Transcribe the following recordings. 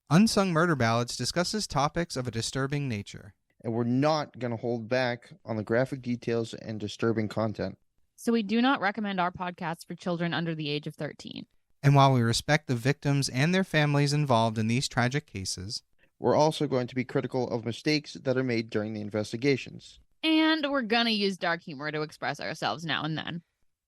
Unsung Murder Ballads discusses topics of a disturbing nature. And we're not going to hold back on the graphic details and disturbing content. So we do not recommend our podcast for children under the age of 13. And while we respect the victims and their families involved in these tragic cases, we're also going to be critical of mistakes that are made during the investigations. And we're going to use dark humor to express ourselves now and then.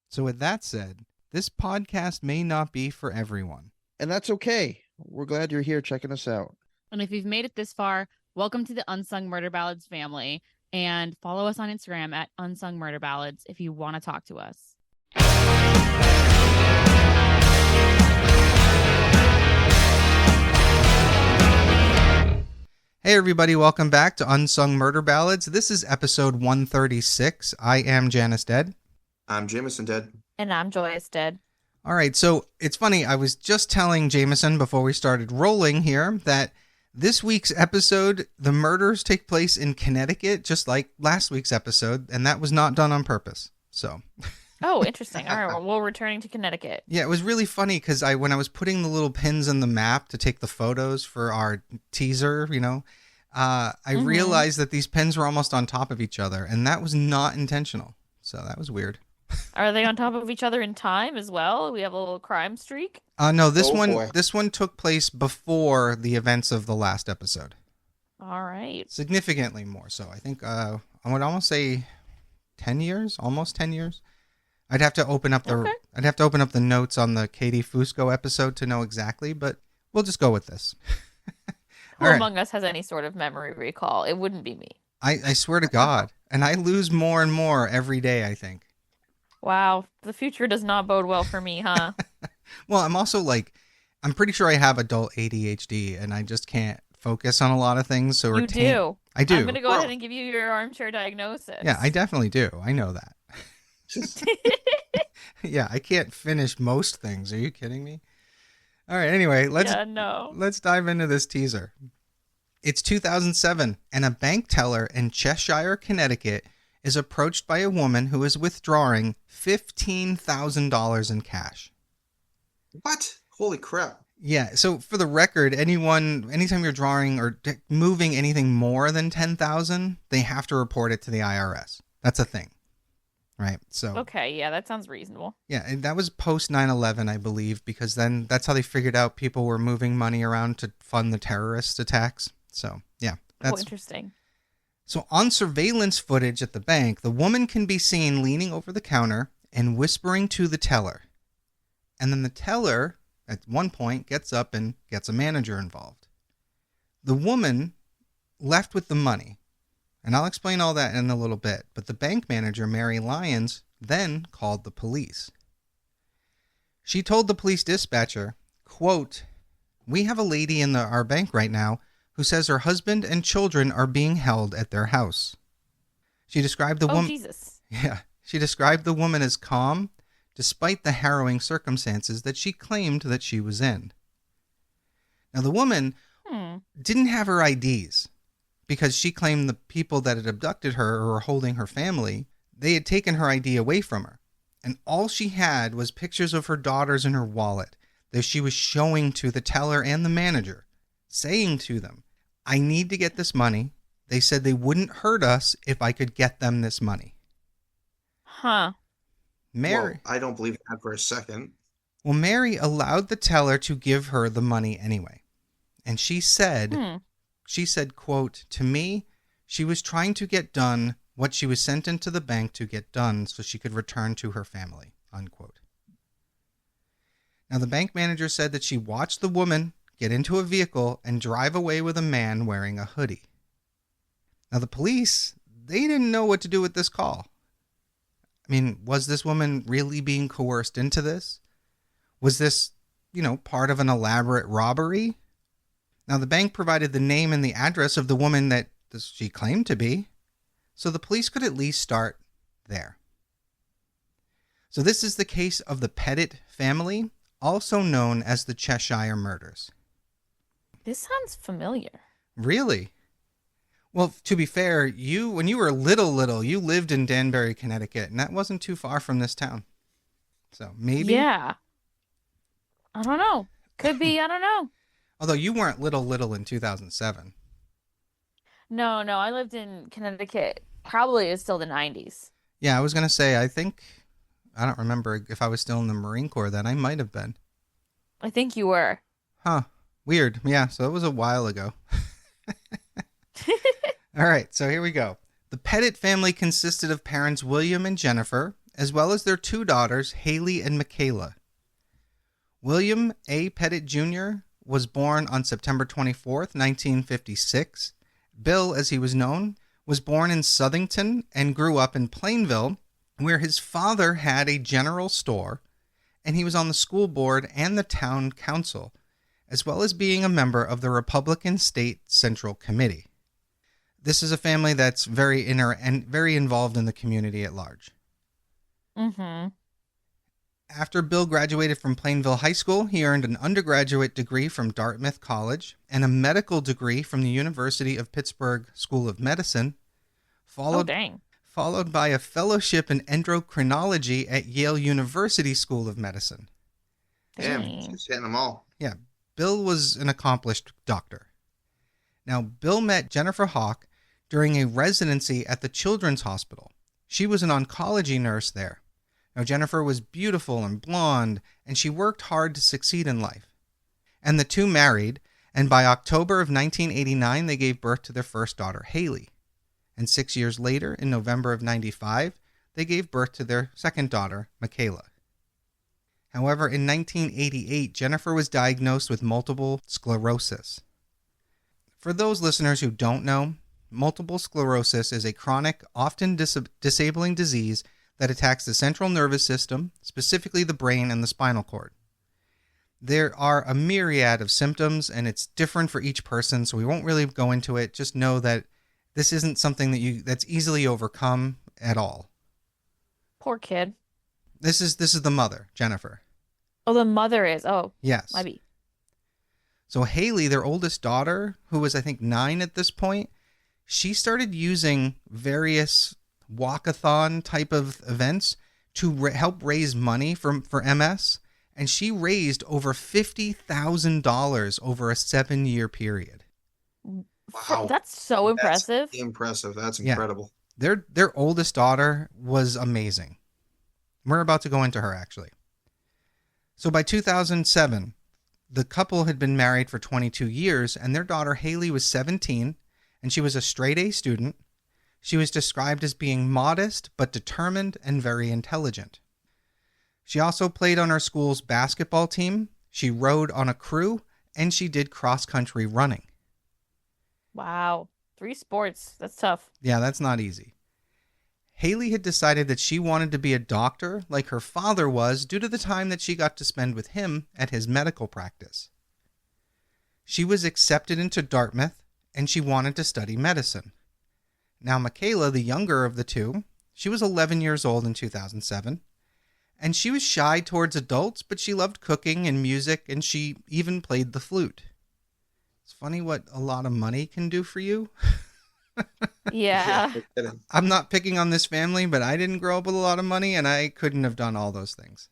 So with that said, this podcast may not be for everyone. And that's okay. We're glad you're here checking us out. And if you've made it this far, welcome to the Unsung Murder Ballads family. And follow us on Instagram at Unsung Murder Ballads if you want to talk to us. Hey everybody, welcome back to Unsung Murder Ballads. This is episode 136. I am Janus Dead. I'm Jameson Dead. And I'm Joyous Dead. All right, so it's funny, I was just telling Jameson before we started rolling here that this week's episode, the murders take place in Connecticut, just like last week's episode, and that was not done on purpose. So, oh, interesting. All right, well, returning to Connecticut. Yeah, it was really funny because when I was putting the little pins in the map to take the photos for our teaser, I realized that these pins were almost on top of each other, and that was not intentional. So that was weird. Are they on top of each other in time as well? We have a little crime streak? No, this one took place before the events of the last episode. All right. Significantly more so. I think I would almost say 10 years, almost 10 years. I'd have to open up the notes on the Katie Fusco episode to know exactly, but we'll just go with this. Who among us has any sort of memory recall? It wouldn't be me. I swear to God. And I lose more and more every day, I think. Wow, the future does not bode well for me, huh? Well, I'm also I'm pretty sure I have adult ADHD, and I just can't focus on a lot of things. So you do. I do. I'm going to go ahead and give you your armchair diagnosis. Yeah, I definitely do. I know that. Yeah, I can't finish most things. Are you kidding me? All right, anyway, let's dive into this teaser. It's 2007, and a bank teller in Cheshire, Connecticut, is approached by a woman who is withdrawing $15,000 in cash. What? Holy crap. Yeah, so for the record, anytime you're drawing or moving anything more than $10,000, they have to report it to the IRS. That's a thing. Right? So okay, yeah, that sounds reasonable. Yeah, and that was post 9/11, I believe, because then that's how they figured out people were moving money around to fund the terrorist attacks. So, yeah. That's interesting. So on surveillance footage at the bank, the woman can be seen leaning over the counter and whispering to the teller. And then the teller, at one point, gets up and gets a manager involved. The woman left with the money, and I'll explain all that in a little bit, but the bank manager, Mary Lyons, then called the police. She told the police dispatcher, quote, "We have a lady in our bank right now who says her husband and children are being held at their house." She described the woman. Jesus. Yeah, she described the woman as calm, despite the harrowing circumstances that she claimed that she was in. Now, the woman didn't have her IDs because she claimed the people that had abducted her or were holding her family, they had taken her ID away from her, and all she had was pictures of her daughters in her wallet that she was showing to the teller and the manager, saying to them, "I need to get this money. They said they wouldn't hurt us if I could get them this money." Huh. Mary. Well, I don't believe that for a second. Well, Mary allowed the teller to give her the money anyway. And she said, quote, "To me, she was trying to get done what she was sent into the bank to get done so she could return to her family," unquote. Now, the bank manager said that she watched the woman get into a vehicle and drive away with a man wearing a hoodie. Now, the police, they didn't know what to do with this call. I mean, was this woman really being coerced into this? Was this, part of an elaborate robbery? Now, the bank provided the name and the address of the woman that she claimed to be, so the police could at least start there. So this is the case of the Petit family, also known as the Cheshire murders. This sounds familiar. Really? Well, to be fair, when you were little, you lived in Danbury, Connecticut, and that wasn't too far from this town. So maybe? Yeah. I don't know. Could be, I don't know. Although you weren't little in 2007. No, I lived in Connecticut. Probably it's still the 90s. Yeah, I was going to say, I don't remember if I was still in the Marine Corps then. I might have been. I think you were. Huh. Weird. Yeah, so it was a while ago. All right, so here we go. The Petit family consisted of parents William and Jennifer, as well as their two daughters, Haley and Michaela. William A. Petit Jr. was born on September 24th, 1956. Bill, as he was known, was born in Southington and grew up in Plainville, where his father had a general store, and he was on the school board and the town council, as well as being a member of the Republican State Central Committee. This is a family that's very involved in the community at large. Mm-hmm. After Bill graduated from Plainville High School, he earned an undergraduate degree from Dartmouth College and a medical degree from the University of Pittsburgh School of Medicine, followed by a fellowship in endocrinology at Yale University School of Medicine. Damn, she's hitting them all. Yeah, Bill was an accomplished doctor. Now, Bill met Jennifer Hawk during a residency at the Children's Hospital. She was an oncology nurse there. Now, Jennifer was beautiful and blonde, and she worked hard to succeed in life. And the two married, and by October of 1989, they gave birth to their first daughter, Haley. And 6 years later, in November of 95, they gave birth to their second daughter, Michaela. However, in 1988, Jennifer was diagnosed with multiple sclerosis. For those listeners who don't know, multiple sclerosis is a chronic, often disabling disease that attacks the central nervous system, specifically the brain and the spinal cord. There are a myriad of symptoms, and it's different for each person, so we won't really go into it. Just know that this isn't something that's easily overcome at all. Poor kid. This is the mother, Jennifer. Oh, the mother is. Oh, yes. Might be. So Haley, their oldest daughter, who was I think 9 at this point, she started using various walkathon type of events to help raise money for MS, and she raised over $50,000 over a 7-year period. Wow, that's so impressive. That's incredible. Their oldest daughter was amazing. We're about to go into her, actually. So by 2007, the couple had been married for 22 years, and their daughter Haley was 17, and she was a straight-A student. She was described as being modest, but determined and very intelligent. She also played on her school's basketball team, she rode on a crew, and she did cross-country running. Wow. 3 sports. That's tough. Yeah, that's not easy. Haley had decided that she wanted to be a doctor like her father was due to the time that she got to spend with him at his medical practice. She was accepted into Dartmouth, and she wanted to study medicine. Now, Michaela, the younger of the two, she was 11 years old in 2007, and she was shy towards adults, but she loved cooking and music, and she even played the flute. It's funny what a lot of money can do for you. Yeah. I'm not picking on this family, but I didn't grow up with a lot of money, and I couldn't have done all those things.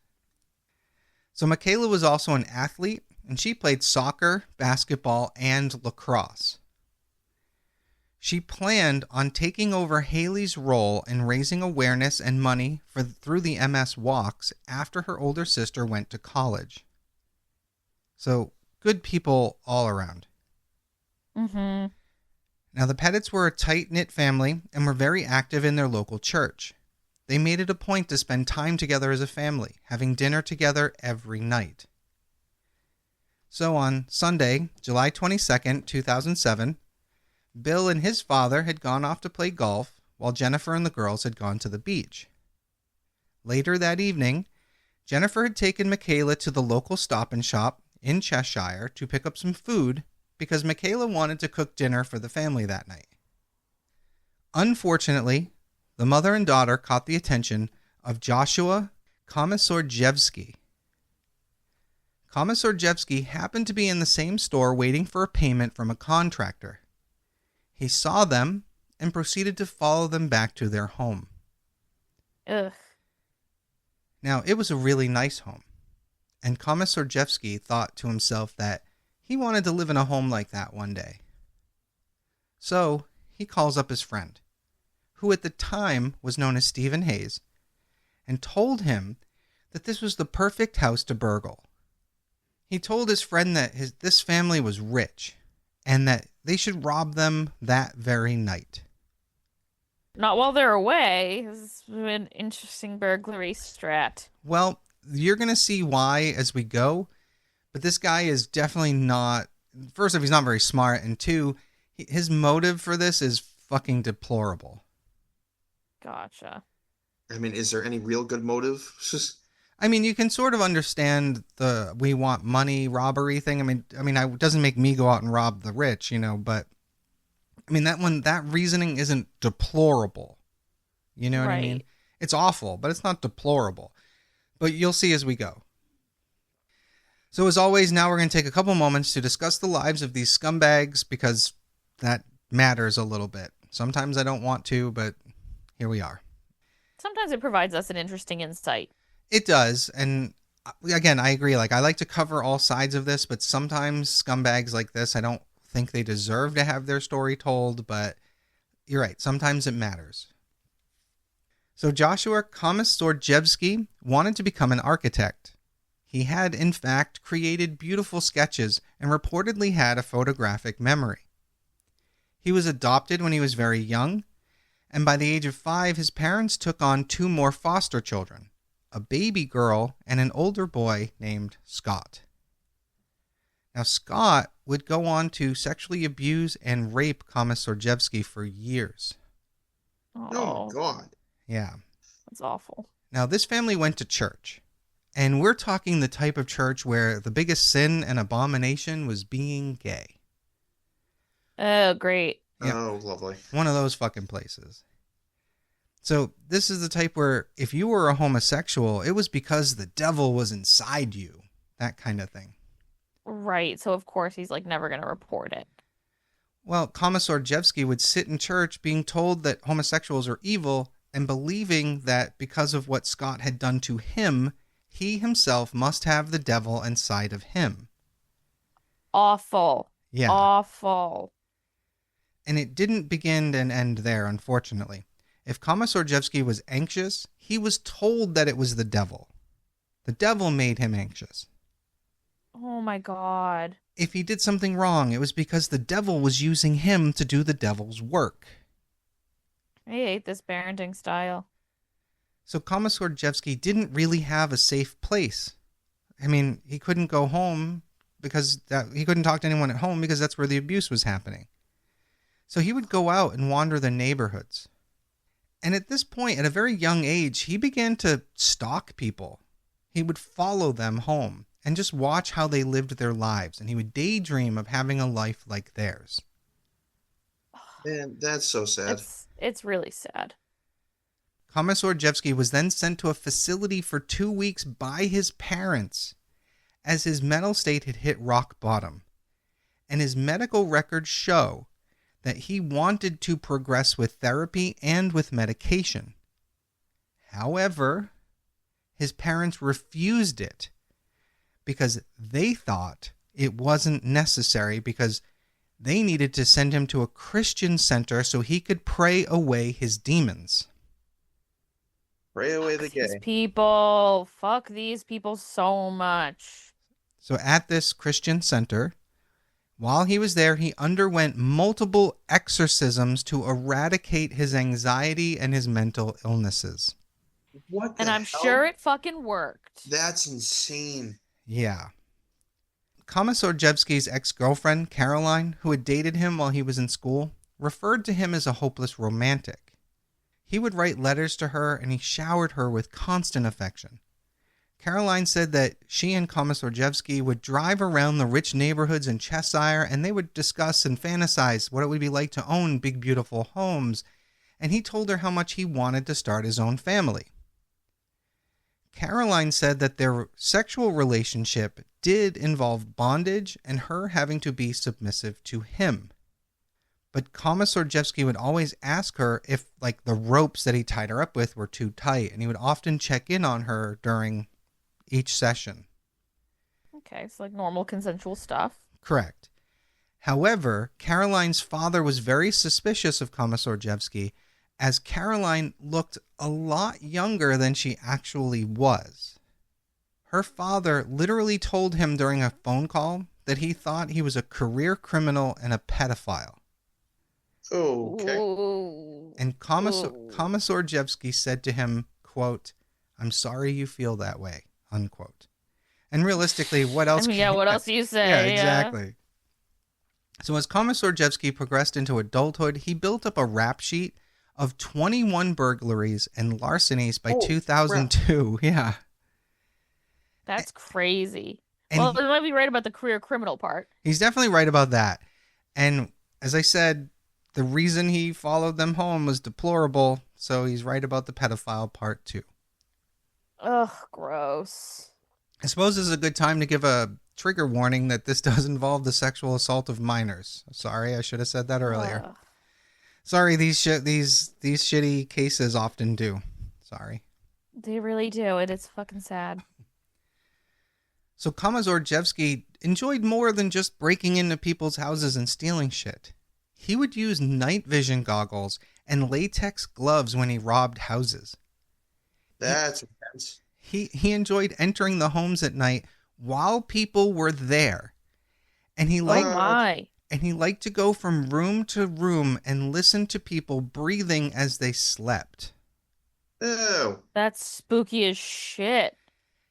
So Michaela was also an athlete, and she played soccer, basketball, and lacrosse. She planned on taking over Haley's role in raising awareness and money through the MS walks after her older sister went to college. So, good people all around. Mm-hmm. Now, the Petits were a tight-knit family and were very active in their local church. They made it a point to spend time together as a family, having dinner together every night. So on Sunday, July 22nd, 2007, Bill and his father had gone off to play golf, while Jennifer and the girls had gone to the beach. Later that evening, Jennifer had taken Michaela to the local Stop and Shop in Cheshire to pick up some food because Michaela wanted to cook dinner for the family that night. Unfortunately, the mother and daughter caught the attention of Joshua Komisarjevsky. Komisarjevsky happened to be in the same store waiting for a payment from a contractor. He saw them and proceeded to follow them back to their home. Ugh. Now, it was a really nice home, and Komisarjevsky thought to himself that He wanted to live in a home like that one day. So he calls up his friend, who at the time was known as Stephen Hayes, and told him that this was the perfect house to burgle. He told his friend that this family was rich and that they should rob them that very night. Not while they're away. This is an interesting burglary strat. Well, you're going to see why as we go, but this guy is definitely not, first off, he's not very smart, and two, his motive for this is fucking deplorable. Gotcha. I mean, is there any real good motive? I mean, you can sort of understand the we want money robbery thing. It doesn't make me go out and rob the rich, but I mean, that reasoning isn't deplorable. You know what I mean? It's awful, but it's not deplorable. But you'll see as we go. So as always, now we're going to take a couple moments to discuss the lives of these scumbags because that matters a little bit. Sometimes I don't want to, but here we are. Sometimes it provides us an interesting insight. It does. And again, I agree. I like to cover all sides of this, but sometimes scumbags like this, I don't think they deserve to have their story told, but you're right. Sometimes it matters. So Joshua Komisorjevsky wanted to become an architect. He had, in fact, created beautiful sketches and reportedly had a photographic memory. He was adopted when he was very young, and by the age of 5, his parents took on 2 more foster children, a baby girl and an older boy named Scott. Now, Scott would go on to sexually abuse and rape Komisorjevsky for years. Oh, God. Yeah. That's awful. Now, this family went to church, and we're talking the type of church where the biggest sin and abomination was being gay. Oh, great. Yeah. Oh, lovely. One of those fucking places. So this is the type where if you were a homosexual, it was because the devil was inside you. That kind of thing. Right. So, of course, he's never going to report it. Well, Komisorjevsky would sit in church being told that homosexuals are evil and believing that because of what Scott had done to him, he himself must have the devil inside of him. Awful. Yeah. Awful. And it didn't begin and end there, unfortunately. If Komisorjevsky was anxious, he was told that it was the devil. The devil made him anxious. Oh, my God. If he did something wrong, it was because the devil was using him to do the devil's work. I hate this parenting style. So Komisorjevsky didn't really have a safe place. I mean, he couldn't go home because he couldn't talk to anyone at home because that's where the abuse was happening. So he would go out and wander the neighborhoods. And at this point, at a very young age, he began to stalk people. He would follow them home and just watch how they lived their lives. And he would daydream of having a life like theirs. Man, that's so sad. It's really sad. Komisorjevsky was then sent to a facility for 2 weeks by his parents as his mental state had hit rock bottom. And his medical records show that he wanted to progress with therapy and with medication. However, his parents refused it because they thought it wasn't necessary because they needed to send him to a Christian center so he could pray away his demons. Pray away the These gay. people. Fuck these people so much. So at this Christian center, while he was there, he underwent multiple exorcisms to eradicate his anxiety and his mental illnesses. What the And I'm hell? sure it fucking worked. That's insane. Yeah. Komisorjevsky's ex-girlfriend, Caroline, who had dated him while he was in school, referred to him as a hopeless romantic. He would write letters to her, and he showered her with constant affection. Caroline said that she and Komisorjevsky would drive around the rich neighborhoods in Cheshire, and they would discuss and fantasize what it would be like to own big, beautiful homes, and he told her how much he wanted to start his own family. Caroline said that their sexual relationship did involve bondage and her having to be submissive to him. But Komisorjevsky would always ask her if, the ropes that he tied her up with were too tight, and he would often check in on her during each session. Okay, it's normal consensual stuff. Correct. However, Caroline's father was very suspicious of Komisarjevsky, as Caroline looked a lot younger than she actually was. Her father literally told him during a phone call that he thought he was a career criminal and a pedophile. Okay. Ooh. And Komisarjevsky said to him, quote, "I'm sorry you feel that way," unquote. And realistically, what else? What else do you say? Yeah, exactly. So as Komisarjevsky progressed into adulthood, he built up a rap sheet of 21 burglaries and larcenies by 2002. Yeah. That's crazy. And Well, it might be right about the career criminal part. he's definitely right about that. And as I said, the reason he followed them home was deplorable, so he's right about the pedophile part too. Ugh, gross. I suppose this is a good time to give a trigger warning that this does involve the sexual assault of minors. Sorry, I should have said that earlier. Ugh. Sorry, these shitty cases often do. Sorry. They really do. It is fucking sad. So Komisarjevsky enjoyed more than just breaking into people's houses and stealing shit. He would use night vision goggles and latex gloves when he robbed houses. That's intense. He enjoyed entering the homes at night while people were there. And he liked Oh my. and he liked to go from room to room and listen to people breathing as they slept. Oh, That's spooky as shit.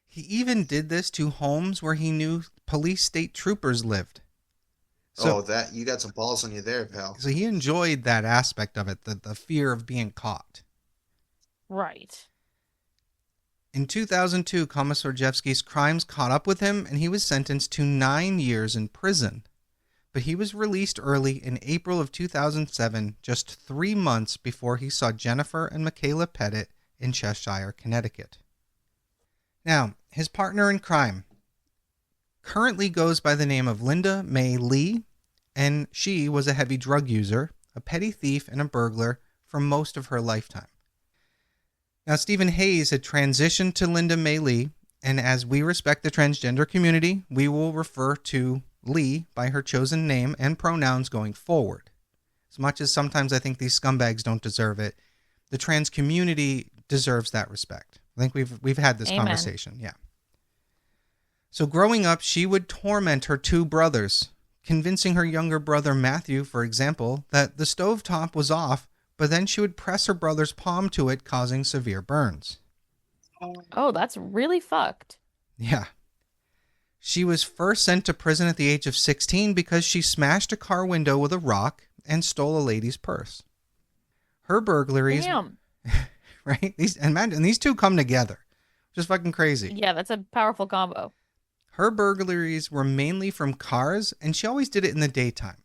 He even did this to homes where he knew police state troopers lived. So, that you got some balls on you there, pal. so he enjoyed that aspect of it, the fear of being caught. Right. In 2002, Komisarjevsky's crimes caught up with him, and he was sentenced to 9 years in prison. But he was released early in April of 2007, just 3 months before he saw Jennifer and Michaela Petit in Cheshire, Connecticut. Now, his partner in crime currently goes by the name of Linda May Lee, and she was a heavy drug user, a petty thief, and a burglar for most of her lifetime. Now, Stephen Hayes had transitioned to Linda May Lee, and as we respect the transgender community, we will refer to Lee by her chosen name and pronouns going forward. As much as sometimes I think these scumbags don't deserve it, the trans community deserves that respect. I think we've had this Amen. conversation, yeah. So growing up, she would torment her 2 brothers, convincing her younger brother Matthew, for example, that the stovetop was off, but then she would press her brother's palm to it, causing severe burns. Oh, that's really fucked. Yeah. She was first sent to prison at the age of 16 because she smashed a car window with a rock and stole a lady's purse. Her burglaries, Damn. right? These 2 come together, which is fucking crazy. Yeah, that's a powerful combo. Her burglaries were mainly from cars, and she always did it in the daytime.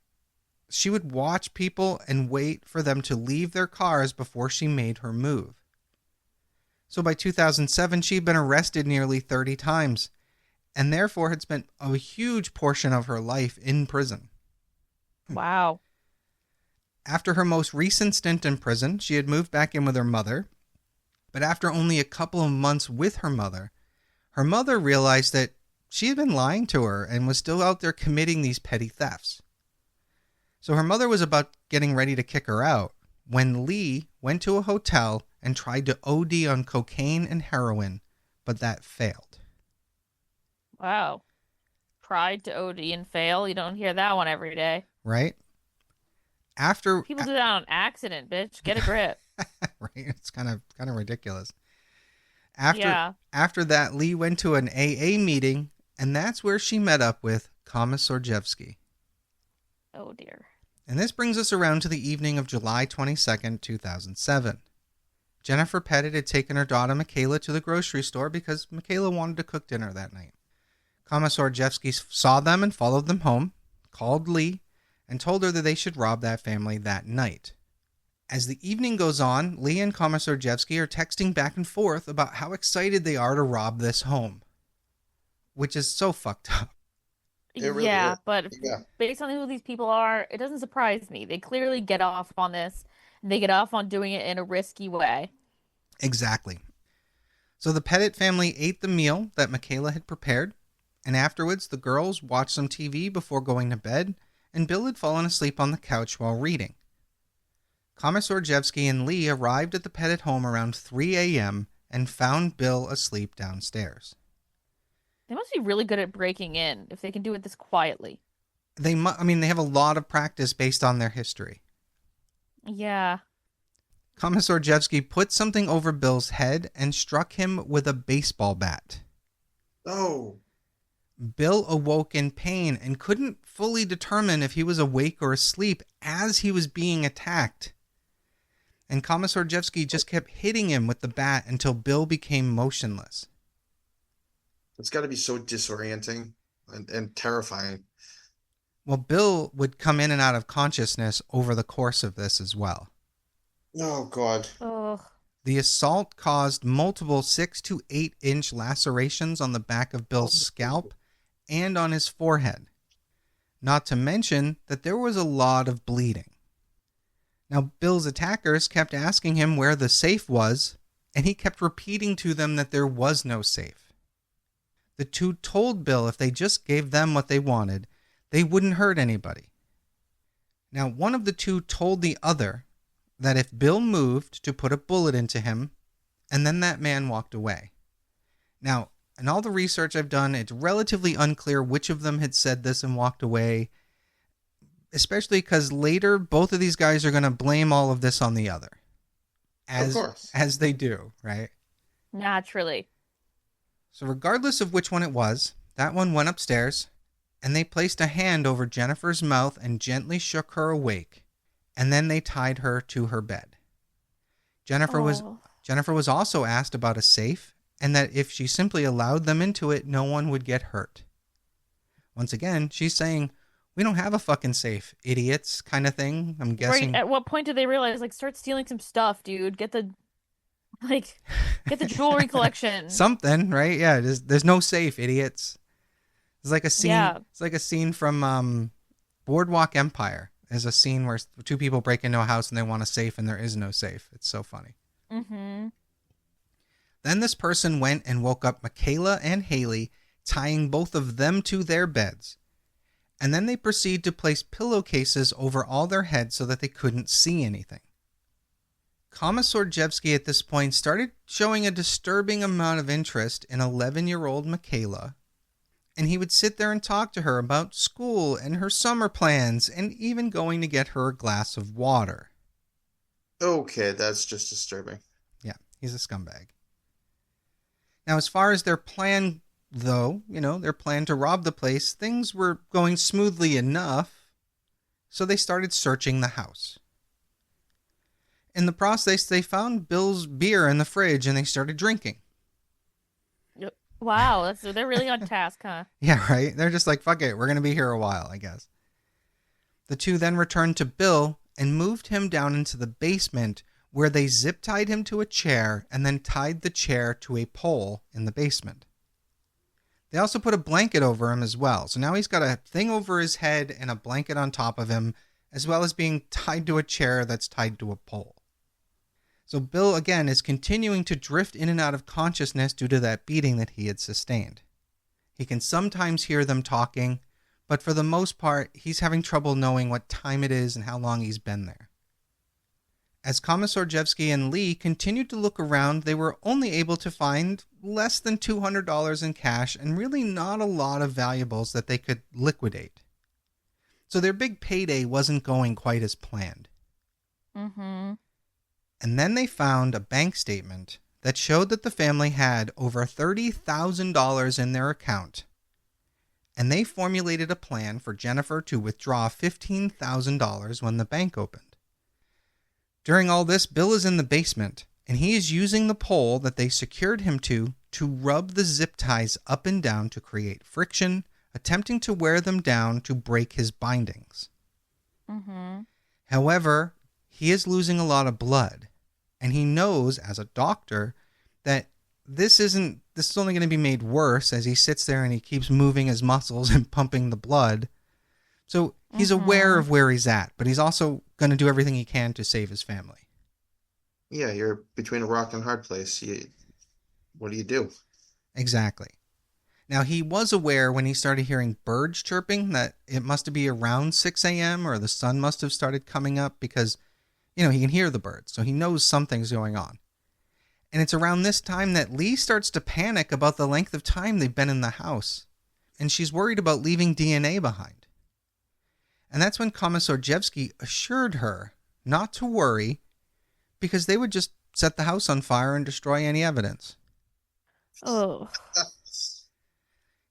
She would watch people and wait for them to leave their cars before she made her move. So by 2007, she had been arrested nearly 30 times, and therefore had spent a huge portion of her life in prison. Wow. After her most recent stint in prison, she had moved back in with her mother, but after only a couple of months with her mother realized that she had been lying to her and was still out there committing these petty thefts. So her mother was about getting ready to kick her out when Lee went to a hotel and tried to OD on cocaine and heroin, but that failed. Wow. Tried to OD and fail. You don't hear that one every day. Right? After People do that on accident, bitch. Get a grip. right, it's kind of ridiculous. Yeah. After that, Lee went to an AA meeting, and that's where she met up with Komisarjevsky. Oh, dear. And this brings us around to the evening of July 22nd, 2007. Jennifer Petit had taken her daughter Michaela to the grocery store because Michaela wanted to cook dinner that night. Komisarjevsky saw them and followed them home, called Lee, and told her that they should rob that family that night. As the evening goes on, Lee and Komisarjevsky are texting back and forth about how excited they are to rob this home, which is so fucked up. It really Yeah, is. but Yeah. based on who these people are, it doesn't surprise me. They clearly get off on this. And they get off on doing it in a risky way. Exactly. So the Petit family ate the meal that Michaela had prepared, and afterwards the girls watched some TV before going to bed, and Bill had fallen asleep on the couch while reading. Komisarjevsky and Lee arrived at the Petit home around 3 a.m. and found Bill asleep downstairs. They must be really good at breaking in if they can do it this quietly. They have a lot of practice based on their history. Yeah. Komisarjevsky put something over Bill's head and struck him with a baseball bat. Oh. Bill awoke in pain and couldn't fully determine if he was awake or asleep as he was being attacked. And Komisarjevsky just kept hitting him with the bat until Bill became motionless. It's got to be so disorienting and terrifying. Well, Bill would come in and out of consciousness over the course of this as well. Oh, God. Ugh. The assault caused multiple 6 to 8 inch lacerations on the back of Bill's scalp and on his forehead. Not to mention that there was a lot of bleeding. Now, Bill's attackers kept asking him where the safe was, and he kept repeating to them that there was no safe. The two told Bill if they just gave them what they wanted, they wouldn't hurt anybody. Now, one of the two told the other that if Bill moved to put a bullet into him, and then that man walked away. Now, in all the research I've done, it's relatively unclear which of them had said this and walked away, especially because later both of these guys are going to blame all of this on the other. Of course. As they do, right? Naturally. So regardless of which one it was, that one went upstairs, and they placed a hand over Jennifer's mouth and gently shook her awake, and then they tied her to her bed. Jennifer was also asked about a safe, and that if she simply allowed them into it, no one would get hurt. Once again, she's saying, "We don't have a fucking safe, idiots," kind of thing. I'm guessing. Right. At what point did they realize, like, start stealing some stuff, dude? Get the jewelry collection. Something, right? Yeah. There's no safe, idiots. It's like a scene. Yeah. It's like a scene from Boardwalk Empire. There's a scene where two people break into a house and they want a safe, and there is no safe. It's so funny. Mm-hmm. Then this person went and woke up Michaela and Haley, tying both of them to their beds. And then they proceed to place pillowcases over all their heads so that they couldn't see anything. Komisarjevsky at this point started showing a disturbing amount of interest in 11-year-old Michaela, and he would sit there and talk to her about school and her summer plans and even going to get her a glass of water. Okay, that's just disturbing. Yeah, he's a scumbag. Now, as far as their plan, though, their plan to rob the place, things were going smoothly enough, so they started searching the house. In the process, they found Bill's beer in the fridge and they started drinking. Wow, they're really on task, huh? Yeah, right? They're just like, fuck it, we're going to be here a while, I guess. The two then returned to Bill and moved him down into the basement, where they zip-tied him to a chair and then tied the chair to a pole in the basement. They also put a blanket over him as well, so now he's got a thing over his head and a blanket on top of him, as well as being tied to a chair that's tied to a pole. So Bill, again, is continuing to drift in and out of consciousness due to that beating that he had sustained. He can sometimes hear them talking, but for the most part, he's having trouble knowing what time it is and how long he's been there. As Komisarjevsky and Lee continued to look around, they were only able to find less than $200 in cash and really not a lot of valuables that they could liquidate. So their big payday wasn't going quite as planned. Mm-hmm. And then they found a bank statement that showed that the family had over $30,000 in their account. And they formulated a plan for Jennifer to withdraw $15,000 when the bank opened. During all this, Bill is in the basement, and he is using the pole that they secured him to rub the zip ties up and down to create friction, attempting to wear them down to break his bindings. Mm-hmm. However, he is losing a lot of blood, and he knows as a doctor that this is only going to be made worse as he sits there and he keeps moving his muscles and pumping the blood. So he's aware of where he's at, but he's also going to do everything he can to save his family. Yeah, you're between a rock and a hard place. What do you do? Exactly. Now, he was aware when he started hearing birds chirping that it must be around 6 a.m. or the sun must have started coming up because, he can hear the birds. So he knows something's going on. And it's around this time that Lee starts to panic about the length of time they've been in the house. And she's worried about leaving DNA behind. And that's when Komisarjevsky assured her not to worry because they would just set the house on fire and destroy any evidence. Oh.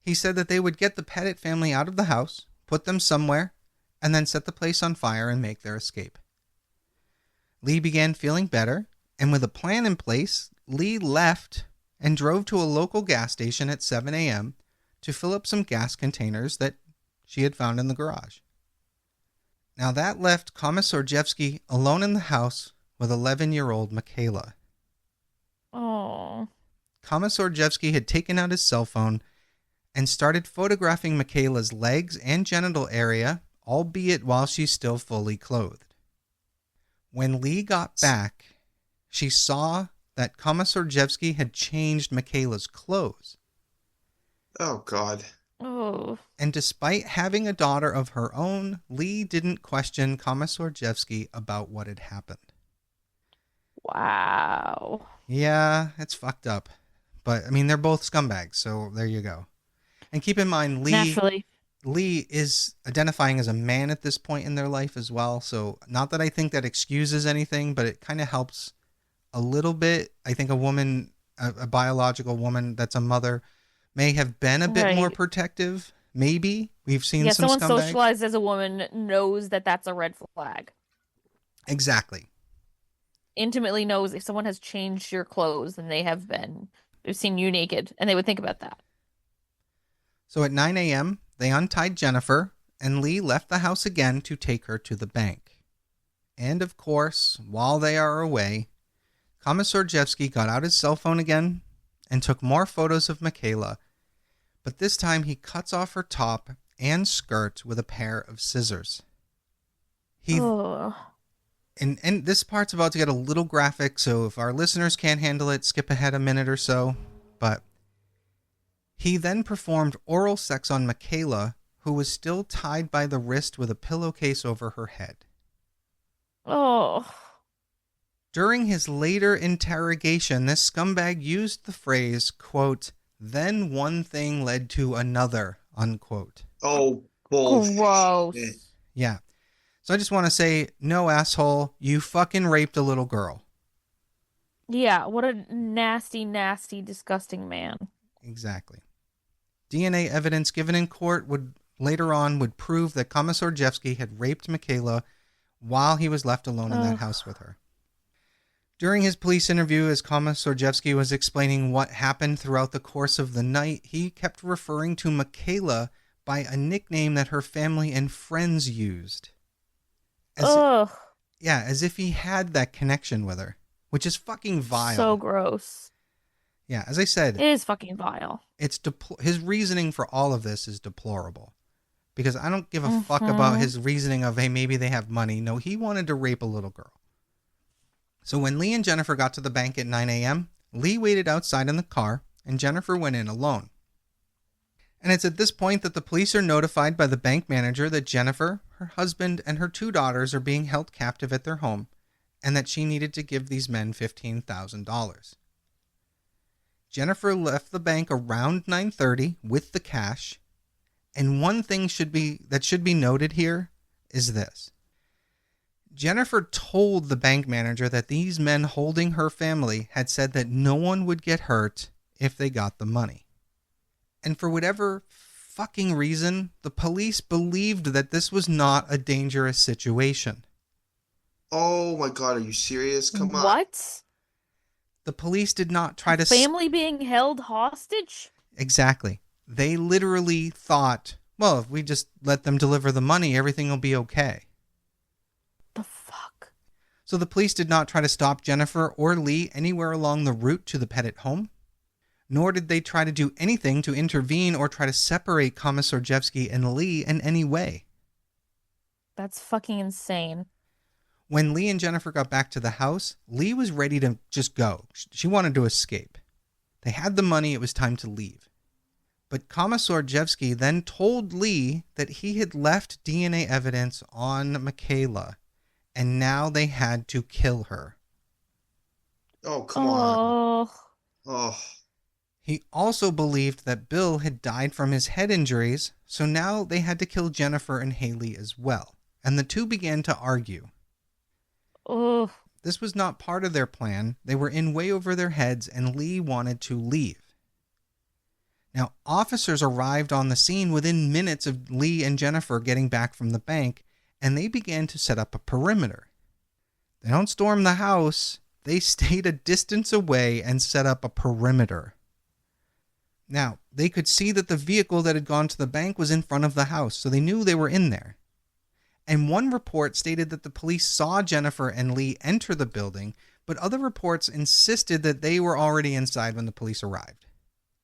He said that they would get the Petit family out of the house, put them somewhere, and then set the place on fire and make their escape. Lee began feeling better, and with a plan in place, Lee left and drove to a local gas station at 7 a.m. to fill up some gas containers that she had found in the garage. Now that left Komisarjevsky alone in the house with 11-year-old Michaela. Oh. Komisarjevsky had taken out his cell phone and started photographing Michaela's legs and genital area, albeit while she's still fully clothed. When Lee got back, she saw that Komisarjevsky had changed Michaela's clothes. Oh, God. Oh. And despite having a daughter of her own, Lee didn't question Komisarjevsky about what had happened. Wow. Yeah, it's fucked up. But, they're both scumbags, so there you go. And keep in mind, Naturally. Lee is identifying as a man at this point in their life as well. So not that I think that excuses anything, but it kind of helps a little bit. I think a woman, a biological woman that's a mother, may have been a bit more protective. Maybe. We've seen some someone scumbags. socialized as a woman knows that that's a red flag. Exactly. Intimately knows if someone has changed your clothes and they've seen you naked, and they would think about that. So at 9 a.m., they untied Jennifer, and Lee left the house again to take her to the bank. And of course, while they are away, Komisarjevsky got out his cell phone again and took more photos of Michaela, but this time he cuts off her top and skirt with a pair of scissors. And this part's about to get a little graphic, so if our listeners can't handle it, skip ahead a minute or so. But he then performed oral sex on Michaela, who was still tied by the wrist with a pillowcase over her head. Oh. During his later interrogation, this scumbag used the phrase, quote, "then one thing led to another," unquote. Oh, bullshit. Gross. Yeah. So I just want to say, no, asshole, you fucking raped a little girl. Yeah, what a nasty, nasty, disgusting man. Exactly. DNA evidence given in court would prove that Komisarjevsky had raped Michaela while he was left alone in that house with her. During his police interview, as Komisarjevsky was explaining what happened throughout the course of the night, he kept referring to Michaela by a nickname that her family and friends used. As if he had that connection with her, which is fucking vile. So gross. Yeah, as I said, it is fucking vile. His reasoning for all of this is deplorable. Because I don't give a fuck about his reasoning of, hey, maybe they have money. No, he wanted to rape a little girl. So when Lee and Jennifer got to the bank at 9 a.m., Lee waited outside in the car, and Jennifer went in alone. And it's at this point that the police are notified by the bank manager that Jennifer, her husband, and her 2 daughters are being held captive at their home, and that she needed to give these men $15,000. Jennifer left the bank around 9:30 with the cash, and one thing should be noted here is this. Jennifer told the bank manager that these men holding her family had said that no one would get hurt if they got the money. And for whatever fucking reason, the police believed that this was not a dangerous situation. Oh my God, are you serious? Come on. What? The police did not try to... Family being held hostage? Exactly. They literally thought, well, if we just let them deliver the money, everything will be okay. The fuck? So the police did not try to stop Jennifer or Lee anywhere along the route to the Petit home, nor did they try to do anything to intervene or try to separate Komisarjevsky and Lee in any way. That's fucking insane. When Lee and Jennifer got back to the house, Lee was ready to just go. She wanted to escape. They had the money. It was time to leave. But Komisarjevsky then told Lee that he had left DNA evidence on Michaela, and now they had to kill her. Oh, come on. Oh, Oh, He also believed that Bill had died from his head injuries, so now they had to kill Jennifer and Haley as well. And the two began to argue. oh, This was not part of their plan. They were in way over their heads, and Lee wanted to leave. Now, officers arrived on the scene within minutes of Lee and Jennifer getting back from the bank, and they began to set up a perimeter. They don't storm the house. They stayed a distance away and set up a perimeter. Now, they could see that the vehicle that had gone to the bank was in front of the house, so they knew they were in there. And one report stated that the police saw Jennifer and Lee enter the building, but other reports insisted that they were already inside when the police arrived.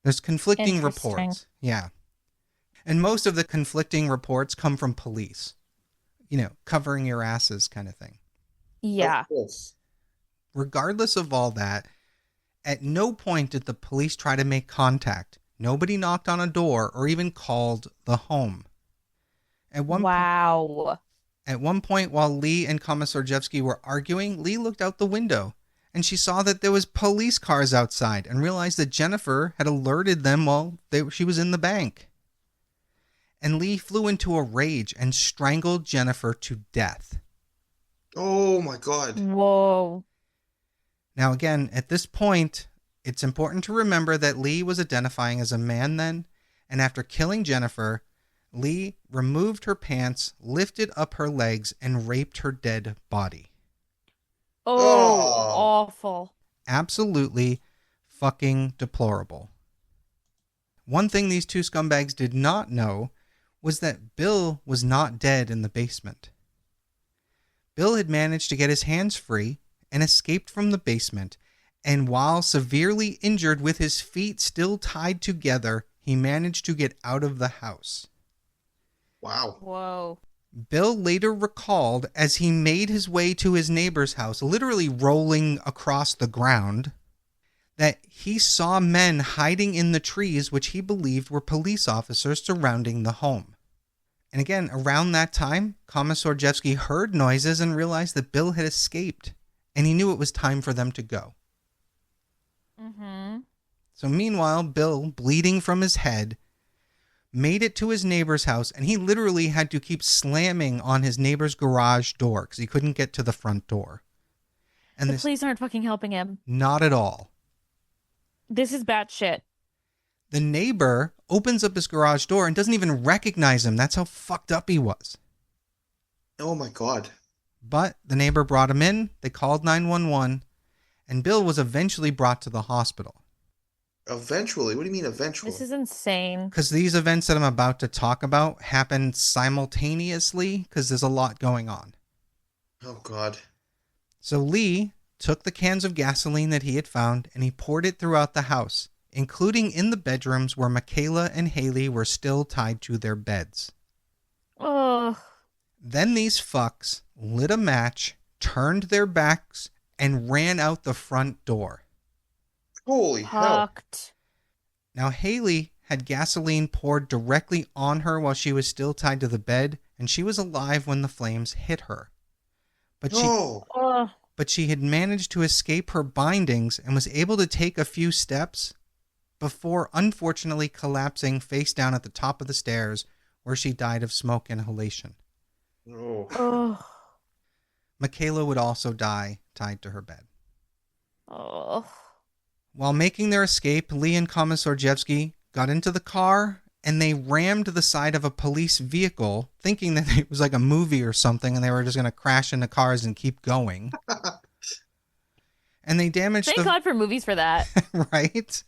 There's conflicting Interesting. reports. Yeah. And most of the conflicting reports come from police. You know, covering your asses kind of thing. yeah. of course. Regardless of all that, at no point did the police try to make contact. Nobody knocked on a door or even called the home. At one point, while Lee and Komisarjevsky were arguing, Lee looked out the window and she saw that there was police cars outside and realized that Jennifer had alerted them while she was in the bank. And Lee flew into a rage and strangled Jennifer to death. Oh my God. Whoa. Now, again, at this point, it's important to remember that Lee was identifying as a man then, and after killing Jennifer, Lee removed her pants, lifted up her legs, and raped her dead body. Oh, awful. Absolutely fucking deplorable. One thing these two scumbags did not know was that Bill was not dead in the basement. Bill had managed to get his hands free and escaped from the basement, and while severely injured with his feet still tied together, he managed to get out of the house. Wow. Whoa. Bill later recalled as he made his way to his neighbor's house, literally rolling across the ground, that he saw men hiding in the trees which he believed were police officers surrounding the home. And again, around that time, Komisarjevsky heard noises and realized that Bill had escaped, and he knew it was time for them to go. Mm-hmm. So meanwhile, Bill, bleeding from his head, made it to his neighbor's house, and he literally had to keep slamming on his neighbor's garage door because he couldn't get to the front door. And The police aren't fucking helping him. not at all. This is batshit. The neighbor opens up his garage door and doesn't even recognize him. That's how fucked up he was. Oh my God. But the neighbor brought him in, they called 911, and Bill was eventually brought to the hospital. Eventually? What do you mean eventually? This is insane. Because these events that I'm about to talk about happened simultaneously because there's a lot going on. Oh God. So Lee took the cans of gasoline that he had found and he poured it throughout the house, including in the bedrooms where Michaela and Haley were still tied to their beds. Oh. Then these fucks lit a match, turned their backs, and ran out the front door. Holy hell. Fucked. Now, Haley had gasoline poured directly on her while she was still tied to the bed, and she was alive when the flames hit her. But No. she had managed to escape her bindings and was able to take a few steps before unfortunately collapsing face down at the top of the stairs where she died of smoke inhalation. Oh. Oh. Michaela would also die tied to her bed. Oh. While making their escape, Lee and Komisarjevsky got into the car and they rammed the side of a police vehicle, thinking that it was like a movie or something and they were just going to crash into cars and keep going. And they damaged Thank God for movies for that. right?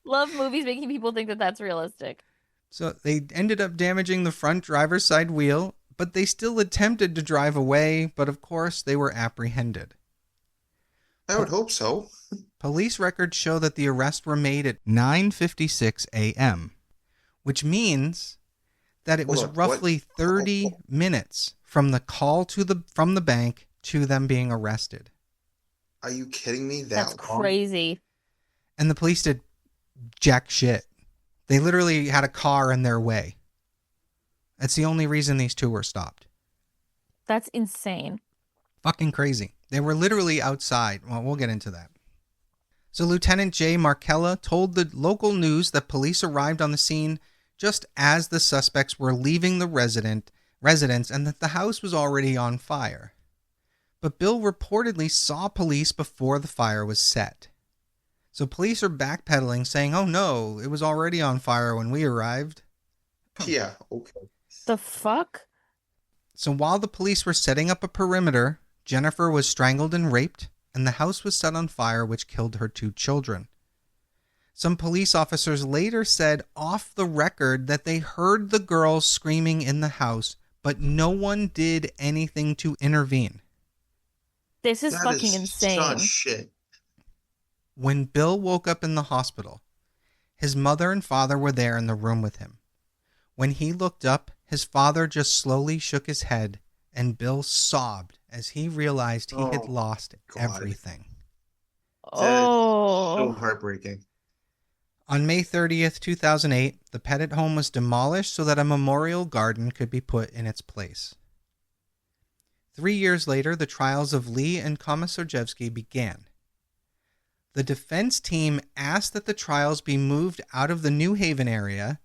Love movies making people think that that's realistic. So they ended up damaging the front driver's side wheel, but they still attempted to drive away, but of course they were apprehended. I would hope so. Police records show that the arrests were made at 9:56 a.m., which means that it was Hold on, roughly what? 30 minutes from the call from the bank to them being arrested. Are you kidding me? That's Long? crazy. And the police did jack shit. They literally had a car in their way. That's the only reason these two were stopped. That's insane. Fucking crazy. They were literally outside. Well, we'll get into that. So Lieutenant J. Markella told the local news that police arrived on the scene just as the suspects were leaving the residence and that the house was already on fire. But Bill reportedly saw police before the fire was set. So police are backpedaling, saying, oh no, it was already on fire when we arrived. Yeah, okay. The fuck? So while the police were setting up a perimeter, Jennifer was strangled and raped, and the house was set on fire, which killed her 2 children. Some police officers later said off the record that they heard the girls screaming in the house, but no one did anything to intervene. This is That fucking is insane. such shit. When Bill woke up in the hospital, his mother and father were there in the room with him. When he looked up, his father just slowly shook his head, and Bill sobbed as he realized he had lost everything. Oh. So heartbreaking. On May 30th, 2008, the Petit home was demolished so that a memorial garden could be put in its place. 3 years later, the trials of Lee and Komisarjevsky began. The defense team asked that the trials be moved out of the New Haven area,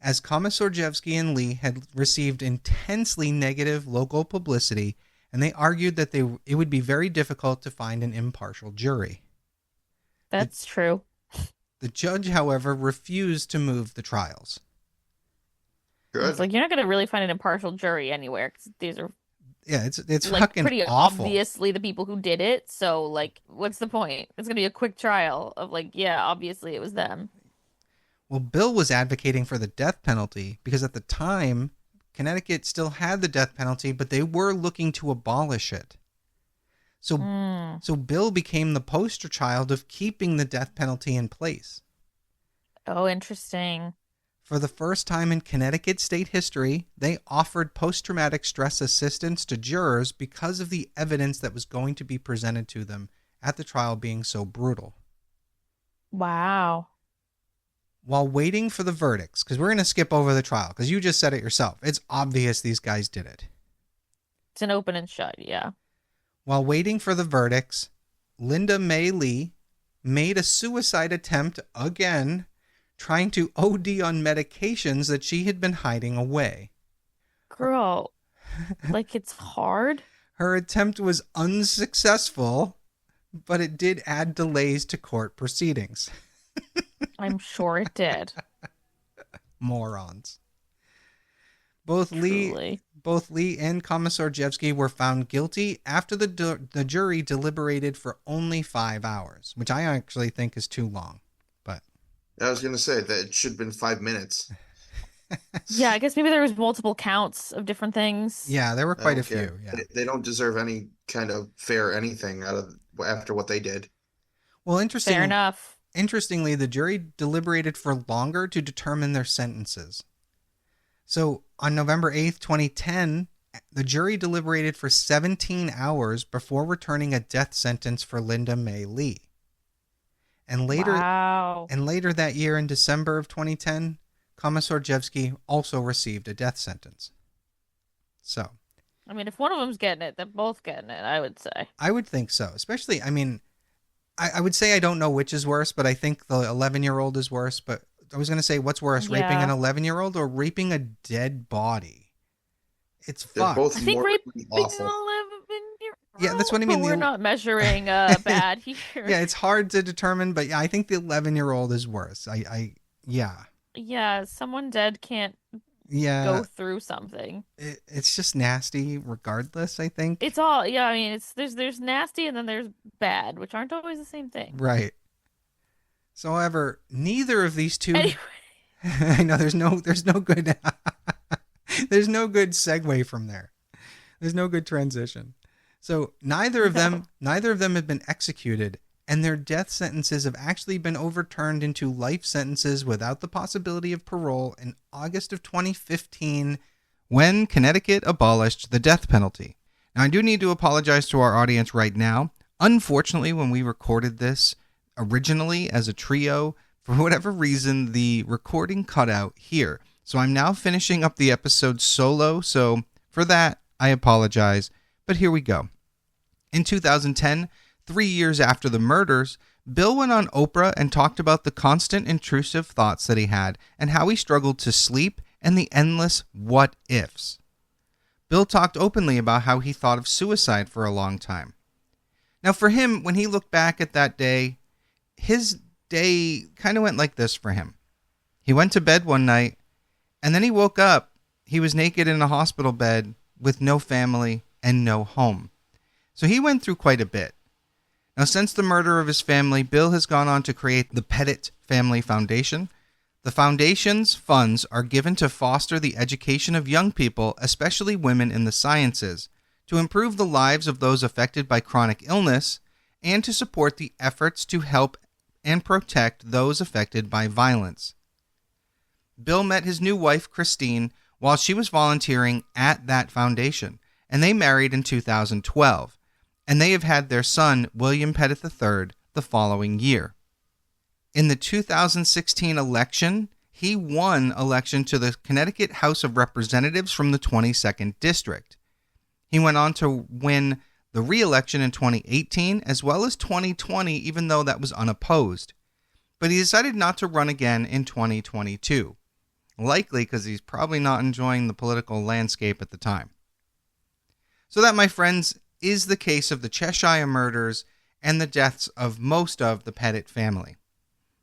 as Komisarjevsky and Lee had received intensely negative local publicity, and they argued that it would be very difficult to find an impartial jury. That's true. The judge, however, refused to move the trials. Good. It's like you're not going to really find an impartial jury anywhere because these are Yeah, it's like fucking pretty awful. obviously the people who did it. So like, what's the point? It's going to be a quick trial of like, yeah, obviously it was them. Well, Bill was advocating for the death penalty because at the time, Connecticut still had the death penalty, but they were looking to abolish it. So Bill became the poster child of keeping the death penalty in place. Oh, interesting. For the first time in Connecticut state history, they offered post-traumatic stress assistance to jurors because of the evidence that was going to be presented to them at the trial being so brutal. Wow. While waiting for the verdicts, because we're going to skip over the trial, because you just said it yourself. It's obvious these guys did it. It's an open and shut, yeah. While waiting for the verdicts, Linda May Lee made a suicide attempt again, trying to OD on medications that she had been hiding away. Girl, like it's hard. Her attempt was unsuccessful, but it did add delays to court proceedings. I'm sure it did. Morons. Both Lee and Komisarjevsky were found guilty after the jury deliberated for only 5 hours, which I actually think is too long. But I was gonna say that it should have been 5 minutes. Yeah, I guess maybe there was multiple counts of different things. yeah, there were I quite a don't care. few. Yeah. They don't deserve any kind of fair anything out of after what they did. Well, Fair enough. Interestingly, the jury deliberated for longer to determine their sentences. So on November 8th, 2010, the jury deliberated for 17 hours before returning a death sentence for Linda May Lee. And later, Wow. and later that year in December of 2010, Komisarjevsky also received a death sentence. So, I mean, if one of them's getting it, they're both getting it, I would say. I would think so. Especially, I mean, I would say I don't know which is worse, but I think the 11-year-old is worse. But I was going to say, what's worse, raping Yeah. an 11-year-old or raping a dead body? It's They're fucked. both I think morally raping awful. an 11-year-old. Yeah, that's what I mean, But we're the- not measuring bad here. Yeah, it's hard to determine, but yeah, I think the 11-year-old is worse. Yeah. Yeah, someone dead can't Yeah. go through something. It's just nasty regardless, I think. It's all, yeah, I mean, it's there's nasty and then there's bad, which aren't always the same thing. Right. So, however, neither of these two Anyway, I know there's no good there's no good segue from there. There's no good transition. So neither of them have been executed, and their death sentences have actually been overturned into life sentences without the possibility of parole in August of 2015 when Connecticut abolished the death penalty. Now, I do need to apologize to our audience right now. Unfortunately, when we recorded this originally as a trio, For whatever reason, the recording cut out here. So I'm now finishing up the episode solo. So for that, I apologize. But here we go. In 2010, 3 years after the murders, Bill went on Oprah and talked about the constant intrusive thoughts that he had and how he struggled to sleep and the endless what ifs. Bill talked openly about how he thought of suicide for a long time. Now for him, when he looked back at that day, his day kind of went like this for him. He went to bed one night, and then he woke up. He was naked in a hospital bed with no family and no home. So he went through quite a bit. Now, since the murder of his family, Bill has gone on to create the Petit Family Foundation. The foundation's funds are given to foster the education of young people, especially women in the sciences, to improve the lives of those affected by chronic illness, and to support the efforts to help and protect those affected by violence. Bill met his new wife, Christine, while she was volunteering at that foundation, and they married in 2012, and they have had their son, William Petit III, the following year. In the 2016 election, he won election to the Connecticut House of Representatives from the 22nd District. He went on to win the re-election in 2018 as well as 2020, even though that was unopposed. But he decided not to run again in 2022, likely because he's probably not enjoying the political landscape at the time. So that, my friends, is the case of the Cheshire murders and the deaths of most of the Petit family.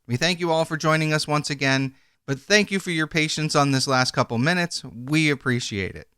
We thank you all for joining us once again, but thank you for your patience on this last couple minutes. We appreciate it.